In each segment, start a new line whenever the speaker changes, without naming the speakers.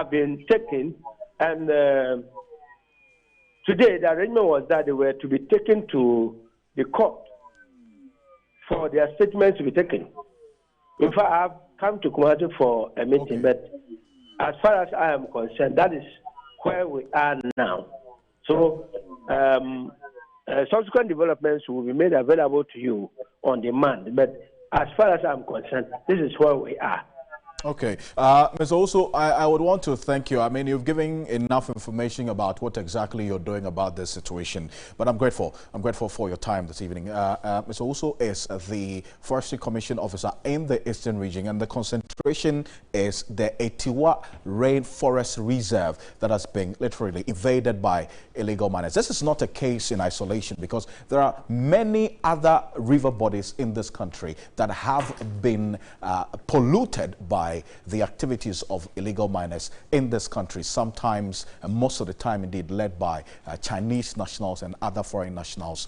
have been taken, and today the arrangement was that they were to be taken to the court for their statements to be taken. In fact, I have come to Kumasi for a meeting, but as far as I am concerned, that is where we are now. So subsequent developments will be made available to you on demand. But as far as I'm concerned, this is where we are.
Okay. Ms. Also, I would want to thank you. I mean, you've given enough information about what exactly you're doing about this situation, but I'm grateful. I'm grateful for your time this evening. Ms. Also is the Forestry Commission officer in the Eastern region, and the concentration is the Etiwa Rainforest Reserve that has been literally invaded by illegal miners. This is not a case in isolation, because there are many other river bodies in this country that have been polluted by the activities of illegal miners in this country, sometimes, and most of the time indeed, led by Chinese nationals and other foreign nationals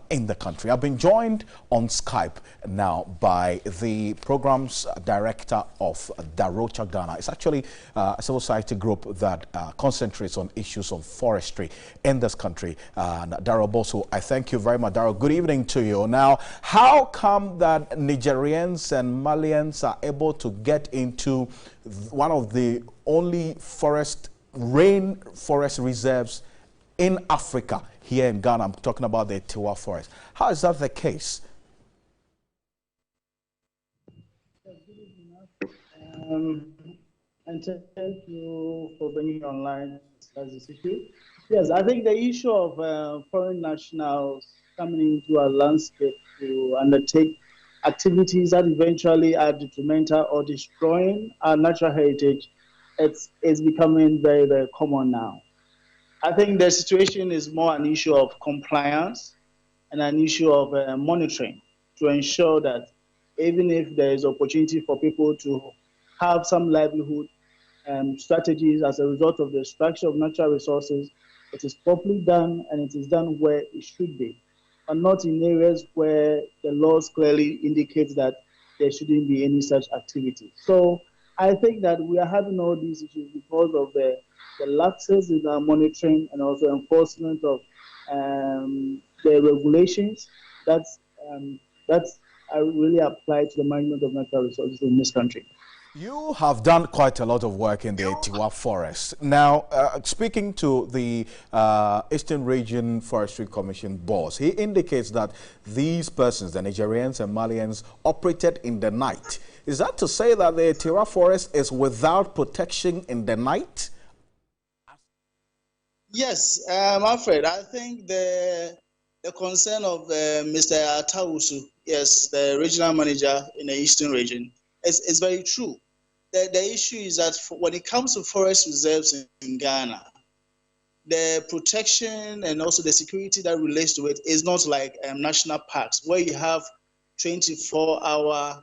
in the country. I've been joined on Skype now by the programs director of Darocha Ghana. It's actually a civil society group that concentrates on issues of forestry in this country. And Darrell Bosso, I thank you very much. Darrell, good evening to you. Now, how come that Nigerians and Malians are able to get into one of the only rainforest reserves in Africa, here in Ghana? I'm talking about the Tiwa Forest. How is that the case?
And thank you for bringing online this issue. Yes, I think the issue of foreign nationals coming into our landscape to undertake activities that eventually are detrimental or destroying our natural heritage, it's becoming very, very common now. I think the situation is more an issue of compliance and an issue of monitoring to ensure that even if there is opportunity for people to have some livelihood strategies as a result of the extraction of natural resources, it is properly done and it is done where it should be, and not in areas where the laws clearly indicate that there shouldn't be any such activity. So I think that we are having all these issues because of the lapses in our monitoring and also enforcement of the regulations that are really applied to the management of natural resources in this country.
You have done quite a lot of work in the Etiwa Forest. Now, speaking to the Eastern Region Forestry Commission boss, he indicates that these persons, the Nigerians and Malians, operated in the night. Is that to say that the Etiwa Forest is without protection in the night?
Yes, Alfred, I think the concern of Mr. Atawusu, yes, the regional manager in the Eastern region, is very true. The issue is that when it comes to forest reserves in Ghana, the protection and also the security that relates to it is not like national parks where you have 24-hour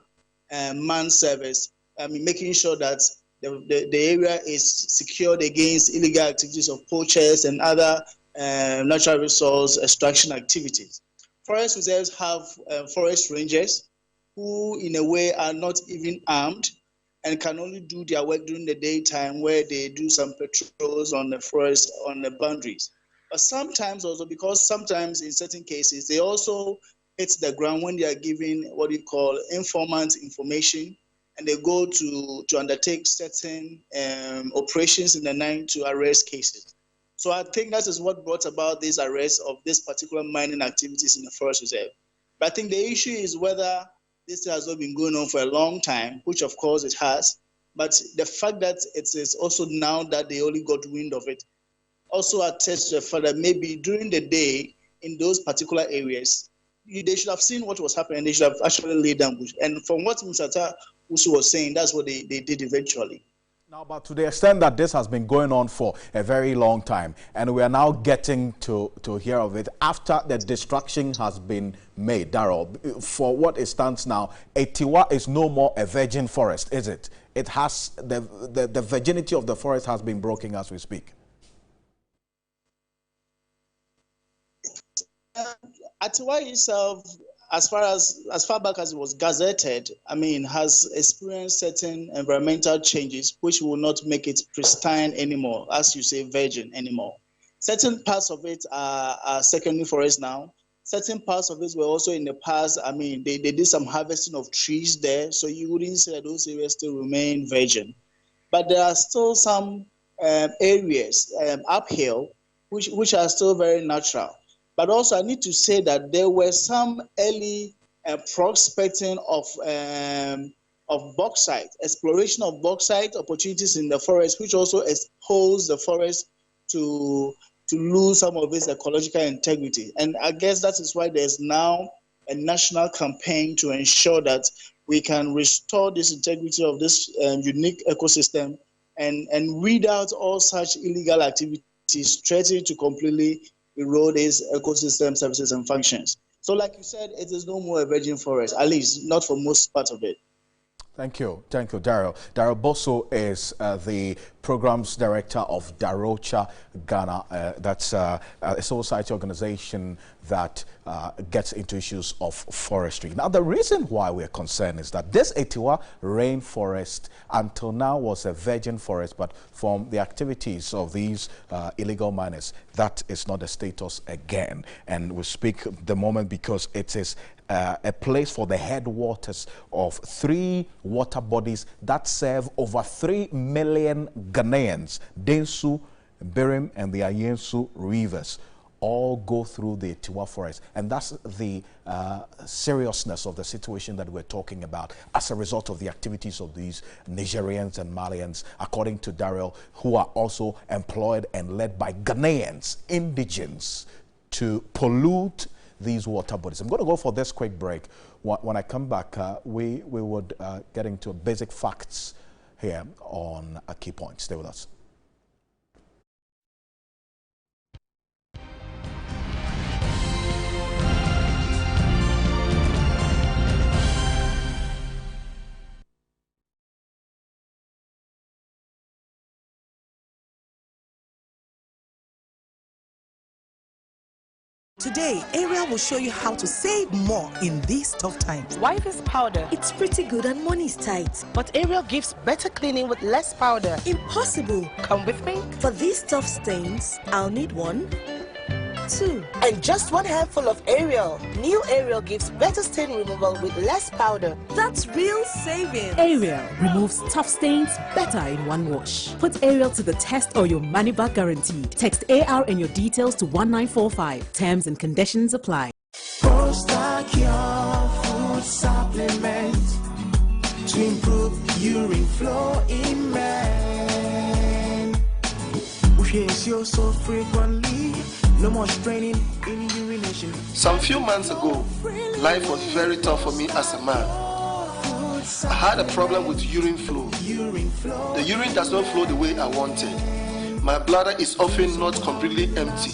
manned service. I mean, making sure that the area is secured against illegal activities of poachers and other natural resource extraction activities. Forest reserves have forest rangers who, in a way, are not even armed and can only do their work during the daytime, where they do some patrols on the forest, on the boundaries. But sometimes also, because sometimes in certain cases, they also hit the ground when they are giving what you call informant information, and they go to undertake certain operations in the night to arrest cases. So I think that is what brought about this arrest of this particular mining activities in the forest reserve. But I think the issue is whether this has not been going on for a long time, which of course it has, but the fact that it is also now that they only got wind of it also attests to the fact that maybe during the day in those particular areas, they should have seen what was happening. They should have actually laid down bush. And from what Mr. Usu was saying, that's what they did eventually.
Now, but to the extent that this has been going on for a very long time, and we are now getting to hear of it after the destruction has been made, Darrell, for what it stands now, Etiwa is no more a virgin forest, is it? It has, the virginity of the forest has been broken as we speak.
Etiwa itself as far back as it was gazetted, I mean, has experienced certain environmental changes which will not make it pristine anymore, as you say, virgin anymore. Certain parts of it are secondary forest now. Certain parts of it were also in the past. I mean, they did some harvesting of trees there, so you wouldn't say that those areas still remain virgin. But there are still some areas uphill which are still very natural. But also, I need to say that there were some early prospecting of bauxite, exploration of bauxite opportunities in the forest, which also exposed the forest to lose some of its ecological integrity. And I guess that is why there's now a national campaign to ensure that we can restore this integrity of this unique ecosystem and weed out all such illegal activities threatening to completely erode its ecosystem services and functions. So like you said, it is no more a virgin forest, at least not for most parts of it.
Thank you, Daryl. Daryl Bosso is the programs director of Darocha Ghana. That's a civil society organization that gets into issues of forestry. Now, the reason why we're concerned is that this Etiwa rainforest until now was a virgin forest, but from the activities of these illegal miners, that is not the status again. And we speak the moment because it is a place for the headwaters of 3 water bodies that serve over 3 million Ghanaians. Densu, Birim, and the Ayensu rivers all go through the Etiwa forest. And that's the seriousness of the situation that we're talking about as a result of the activities of these Nigerians and Malians, according to Daryl, who are also employed and led by Ghanaians, indigenes, to pollute these water bodies. I'm going to go for this quick break. When I come back, we would get into basic facts here on a key point. Stay with us.
Today, Ariel will show you how to save more in these tough times.
Why this powder?
It's pretty good and money's tight.
But Ariel gives better cleaning with less powder.
Impossible.
Come with me.
For these tough stains, I'll need 1, 2.
And just 1 handful of Ariel. New Ariel gives better stain removal with less powder.
That's real saving.
Ariel removes tough stains better in 1 wash. Put Ariel to the test or your money back guarantee. Text AR and your details to 1945. Terms and conditions apply.
Post-Cure food supplement to improve urine flow in men. If you ensure so frequently, no more straining in urination.
Some few months ago, life was very tough for me as a man. I had a problem with urine flow. The urine does not flow the way I wanted. My bladder is often not completely empty.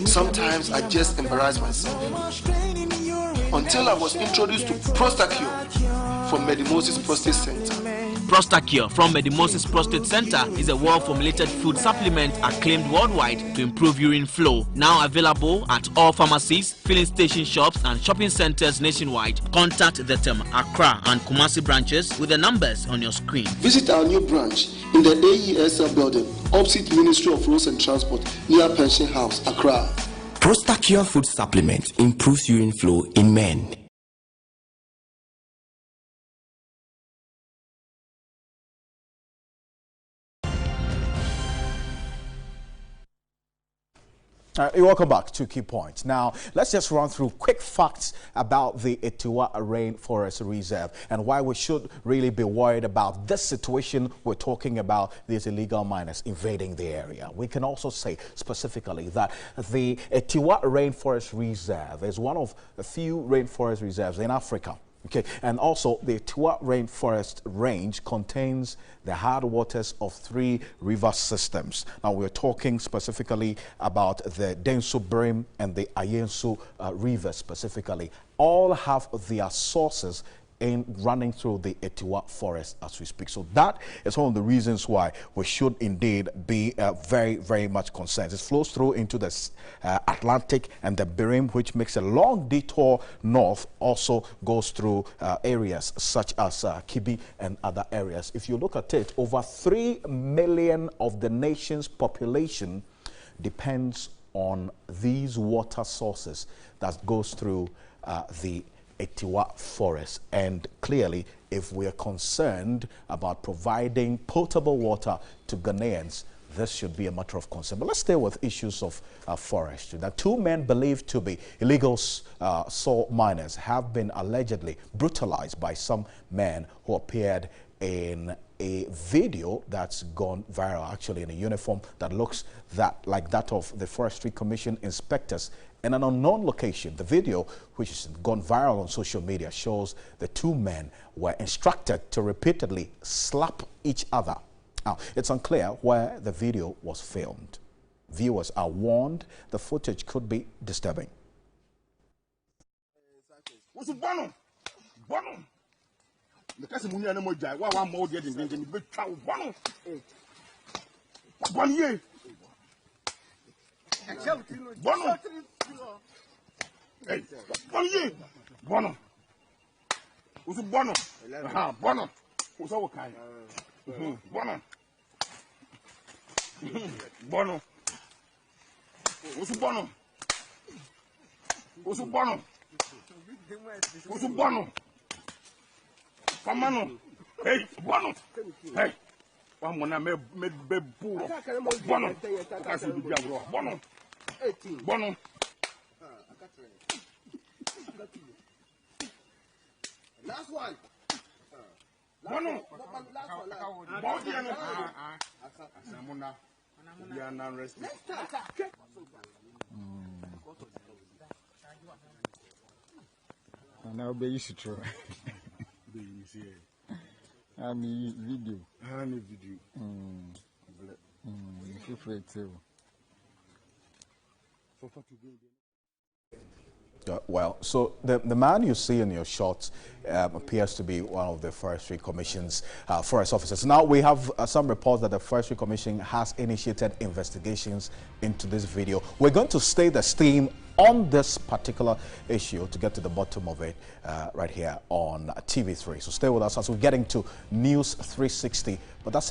Sometimes I just embarrass myself. Until I was introduced to Post-Cure from Medimosis Prostate Center.
Post-Cure from Medimosis Prostate Center is a well-formulated food supplement acclaimed worldwide to improve urine flow. Now available at all pharmacies, filling station shops, and shopping centers nationwide. Contact the TEM Accra and Kumasi branches with the numbers on your screen.
Visit our new branch in the AESL building, opposite Ministry of Roads and Transport, near Pension House, Accra.
Post-Cure food supplement improves urine flow in men.
You're welcome back to Key Points. Now, let's just run through quick facts about the Etiwa Rainforest Reserve and why we should really be worried about this situation. We're talking about these illegal miners invading the area. We can also say specifically that the Etiwa Rainforest Reserve is one of the few rainforest reserves in Africa. Okay, and also the Etiwa Rainforest Range contains the hard waters of 3 river systems. Now we're talking specifically about the Densu Birim and the Ayensu rivers specifically. All have their sources running through the Etiwa forest as we speak. So that is one of the reasons why we should indeed be very, very much concerned. It flows through into the Atlantic, and the Birim, which makes a long detour north, also goes through areas such as Kibi and other areas. If you look at it, over 3 million of the nation's population depends on these water sources that goes through the Etiwa forest. And clearly, if we are concerned about providing potable water to Ghanaians, this should be a matter of concern. But let's stay with issues of forestry. That 2 men believed to be illegal salt miners have been allegedly brutalized by some men who appeared in a video that's gone viral, actually in a uniform that looks like that of the Forestry Commission inspectors in an unknown location. The video, which has gone viral on social media, shows the 2 men were instructed to repeatedly slap each other. Now, it's unclear where the video was filmed. Viewers are warned the footage could be disturbing.
Hey, Bono. Hey. One more me Bono. Bono. Bono. Bono. Last one. Bono.
Now be used to I mean video. Feel free to.
Well, so the man you see in your shots appears to be one of the Forestry Commission's forest officers. Now, we have some reports that the Forestry Commission has initiated investigations into this video. We're going to stay the steam on this particular issue to get to the bottom of it right here on TV3. So stay with us as we're getting to News 360. But that's